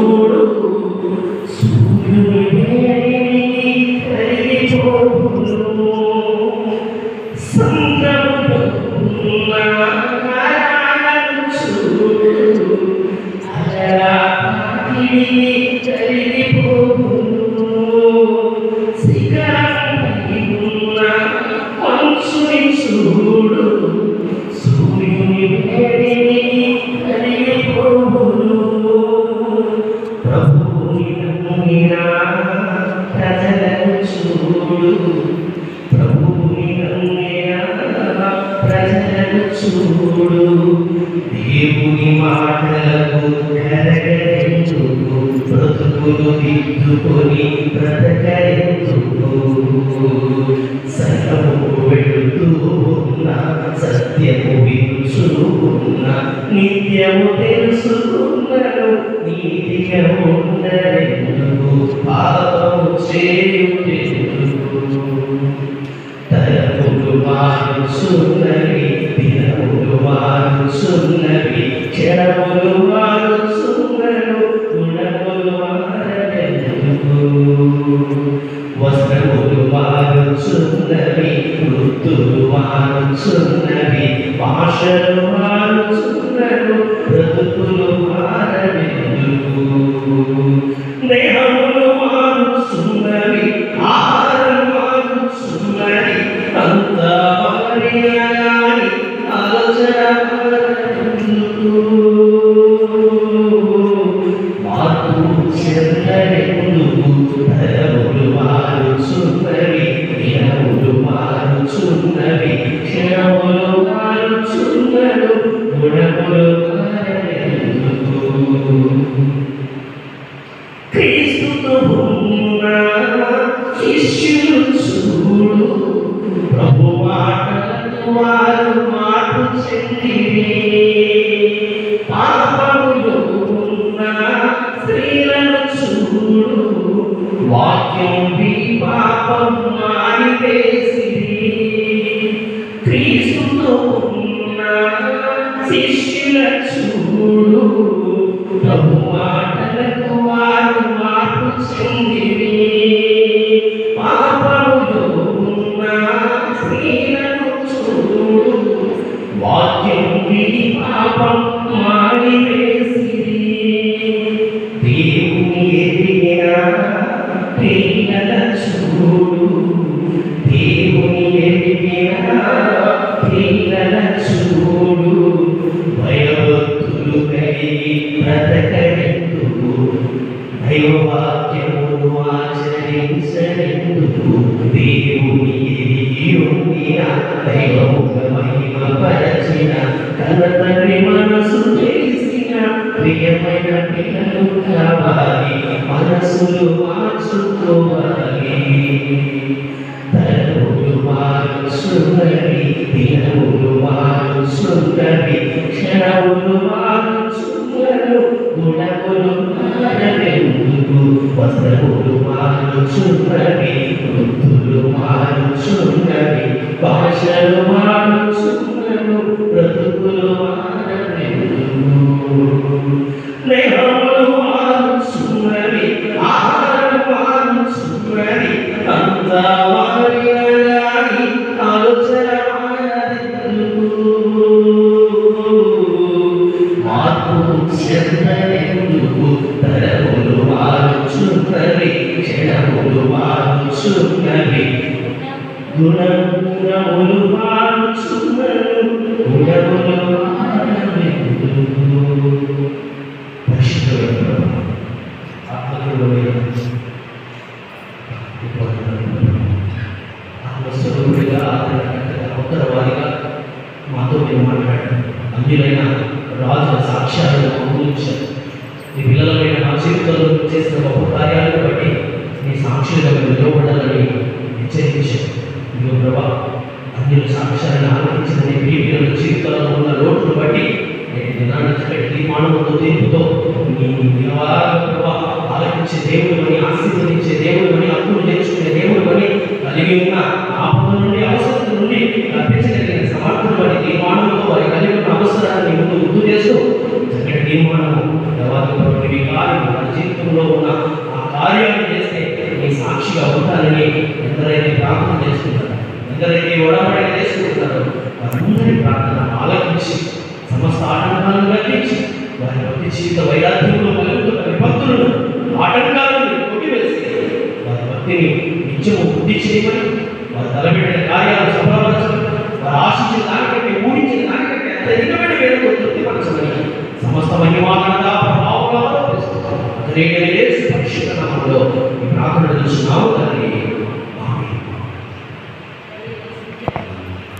చూడు సూర్యుని వేడిని కరిగిపోవును సంద్రములో ఉన్న చూడు అజరాటిని కరిగిపోవును శిఖరంపై ఉన్న మంచుని చూడు సూర్యుని వేడిని కరిగిపోవును ప్రభువుని నమ్మిన ప్రజలను చూడు ప్రభువుని నమ్మిన ప్రజలను చూడు దేవుని మాటలకు కరగరెందుకు బ్రతుకులు దిద్దుకొని బ్రతకరెందుకు సర్వము వెళుతూ ఉన్న సత్యము వినుచు ఉన్న నిత్యము తెలుసుకున్నను నీతిగా ఉండరెందుకు పాపము చేయుటెందుకు తరములు మారుచున్నవి దినములు మారుచున్నవి క్షణములు మారుచున్నను గుణములు మారవెందుకు వస్త్రములు మారుచున్నవి వృత్తులు మారుచున్నవి భాషలు మారుచున్నను బ్రతుకులు మారవెందుకు దేహములు మారుచున్నవి ఆహారం మారుచున్నవి అంతా మారియాని ఆలోచన మార్పు చెందరెందుకు తరములు మారుచున్నవి దినములు మారుచున్నవి క్షణములు మారుచున్నను గుణములు మారవెందుకు క్రీస్తుతో ఉన్న శిష్యులు చూడు ప్రభు మాటలకు వారు మార్పు చెందిరి పాపములో ఉన్న స్త్రీలను చూడు వాక్యం పాపం మానివేసిరి క్రీస్తుతో ఉన్న శిష్యుల చూడు ప్రభు మాటలకు వారు మార్పు చెందిరి పాపములో ఉన్న స్త్రీలను చూడు వాక్యం పాపం మానివేసిరి దేవుని ఎదిగిన పిల్లల చూడు దేవుని ఎదిగిన పిల్లల చూడు భయభక్తులు కలిగి బ్రతకరెందుకు దైవవాక్యమును ఆచరించరెందుకు దేవుని ఎదిగి ఉండిన దైవముఖ మహిమ పరచిన కన్నతండ్రి మనసు చేసిన ప్రియమైన పిల్లలు కావాలి మనసులు మార్చుకోవాలి తరములు మారుచున్నవి దినములు మారుచున్నవి క్షణములు మారుచున్నను గుణములు మారవెందుకు వస్త్రములు మారుచున్నవి వృత్తులు మారుచున్నవి భాషలు మారుచున్నను బ్రతుకులు మారవెందుకు దేహములు మారుచున్నవి ఆహారం మారుచున్నవి అంతా మారినని ఆలోచన మారవెందుకు మార్పు చెందరెందుకు తరములు మారుచున్నవి క్షణములు మారుచున్నవి గుణములు మారుచున్నను గుణములు మారవెందుకు ఉత్తరవాదిగా మాతో మీరు మాట్లాడారు అందులైన రాజుల సాక్ష్యాలను అనుభవించారు మీ పిల్లలమైన మా జీవితంలో చేసిన గొప్ప కార్యాలను బట్టి మీ సాక్షులుగా మీరు నిలబడాలని హెచ్చరించారు ఇదిగో ప్రభా అందులో సాక్ష్యాలను ఆలోచించిన మీ పిల్లల జీవితంలో ఉన్న లోటును బట్టి తీర్మానంతో తీర్పుతో మీ ప్రభా ఆలోచించే దేవుడు అని ఆశీర్వదించే దేవుడు అని అప్పులు నేర్చుకునే దేవుడు అని కలిగి ఉన్న ఆపద నుండి అవసరం నుండి రప్పించగలిగిన సమర్థులు వారి తీర్మానంతో వారి కలిగి ఉన్న అవసరాన్ని ముందు గుర్తు చేస్తూ చక్కటి తీర్మానము తర్వాత వికారం జీవితంలో ఉన్న ఆ కార్యాలు చేస్తే నీ సాక్షిగా ఉంటానని ఎందరైతే ప్రార్థన చేసుకుంటారో, ఎందరైతే ఒడబడిక చేసుకుంటారో వారందరి ప్రార్థన ఆలకించి సమస్త ఆటంకాలను తగ్గించి వారి భక్తి జీవిత వైరాగ్యంలో కలుగుతున్న విపత్తులను ఆటంకాలను కొట్టివేసి వారి భక్తిని నిత్యము వృద్ధి చేయమని, వారి తలబెట్టిన కార్యాలు సఫలపరచమని, వారు ఆశించిన దానికంటే ఊహించిన దానికంటే అత్యధికమైన వేదతో తృప్తిపరచమని సమస్త మహిమానంద ప్రభావాలు అతని పరిశుద్ధ నామములో ఈ ప్రార్థన చేస్తున్నాము తండ్రి.